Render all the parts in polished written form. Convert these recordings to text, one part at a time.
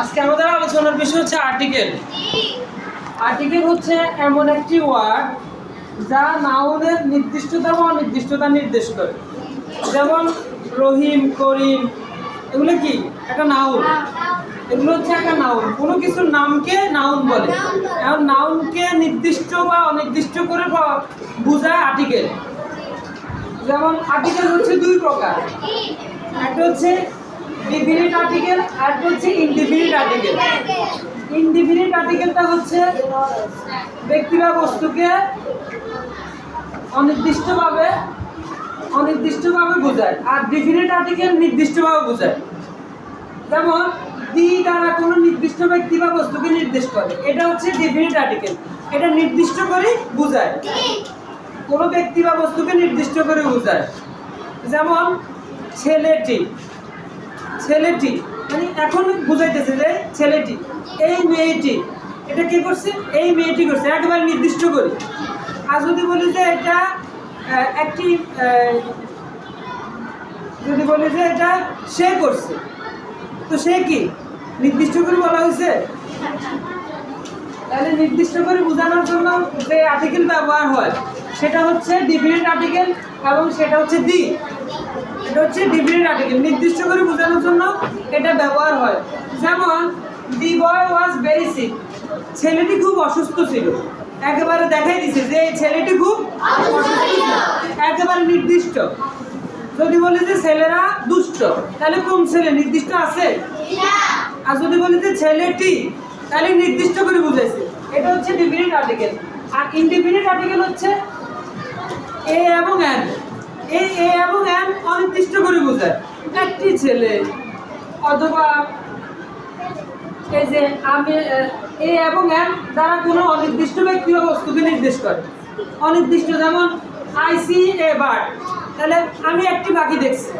আজকে আমাদের আলোচনার বিষয় হচ্ছে আর্টিকেল। আর্টিকেল হচ্ছে এমন একটি ওয়ার্ড যা নাউনের নির্দিষ্টতা বা অনির্দিষ্টতা নির্দেশ করে। যেমন রহিম, করিম, এগুলো কি একটা নাউন। এগুলো হচ্ছে একটা নাউন, কোনো কিছুর নামকে নাউন বলে। এখন নাউনকে নির্দিষ্ট বা অনির্দিষ্ট করে বোঝায় আর্টিকেল। যেমন আর্টিকেল হচ্ছে দুই প্রকার, একটা হচ্ছে ডিফিনিট আর্টিকেল আর একটা হচ্ছে ইনডিফিনিট আর্টিকেল। ইনডিফিনিট আর্টিকেলটা হচ্ছে ব্যক্তি বা বস্তুকে অনির্দিষ্টভাবে বোঝায়, আর ডিফিনিট আর্টিকেল নির্দিষ্টভাবে বোঝায়। যেমন দি দ্বারা কোনো নির্দিষ্ট ব্যক্তি বা বস্তুকে নির্দেশ করে, এটা হচ্ছে ডিফিনিট আর্টিকেল। এটা নির্দিষ্ট করে বোঝায়, কোনো ব্যক্তি বা বস্তুকে নির্দিষ্ট করে বোঝায়। যেমন ছেলেটি, ছেলেটি মানে এখন বুঝাইতেছে যে ছেলেটি, এই মেয়েটি, এটা কে করছে? এই মেয়েটি করছে, একেবারে নির্দিষ্ট করি। আর যদি বলি যে এটা একটি, যদি বলি যে এটা সে করছে, তো সে কি নির্দিষ্ট করে বলা হয়েছে? তাহলে নির্দিষ্ট করে বোঝানোর জন্য যে আর্টিকেল ব্যবহার হয় সেটা হচ্ছে ডিফিনিট আর্টিকেল, এবং সেটা হচ্ছে দি। এটা হচ্ছে ডিফিনিট আর্টিকেল, নির্দিষ্ট করে বোঝানোর জন্য এটা ব্যবহার হয়। যেমন দি বয় ওয়াজ ভেরি সিক, ছেলেটি খুব অসুস্থ ছিল। একেবারে দেখাই দিছে যে এই ছেলেটি খুব অসুস্থ ছিল, একেবারে নির্দিষ্ট। যদি বলি যে ছেলেরা দুষ্ট, তাহলে কোন ছেলে নির্দিষ্ট আছে? আর যদি বলি যে ছেলেটি, তাহলে নির্দিষ্ট করে বুঝাইছে। এটা হচ্ছে ডিফিনিট আর্টিকেল। আর ইনডিফিনিট আর্টিকেল হচ্ছে এ এবং এন। এই এ এবং এন অনির্দিষ্ট করে বোঝায়, একটি ছেলে, অথবা এই যে আমি, এ এবং এন দ্বারা কোনো অনির্দিষ্ট ব্যক্তি বা বস্তুকে নির্দেশ করে। অনির্দিষ্ট, যেমন আই সি এ বার্ড, তাহলে আমি একটি পাখি দেখছি।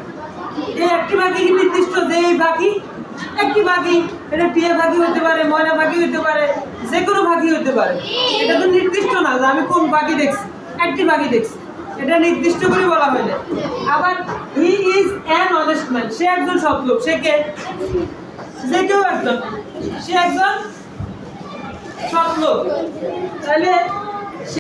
এই একটি পাখি কি নির্দিষ্ট যে এই পাখি একটি পাখি? এটা টিয়া পাখি হতে পারে, ময়না পাখি হতে পারে, যে কোনো পাখি হতে পারে। এটা তো নির্দিষ্ট না যে আমি কোন পাখি দেখছি, একটি পাখি দেখছি, এটা নির্দিষ্ট করে বলা হয় না। আবার he is an honest man, সে একজন সৎ লোক। সে কে? যে কেউ একজন, সে একজন সৎ লোক। তাহলে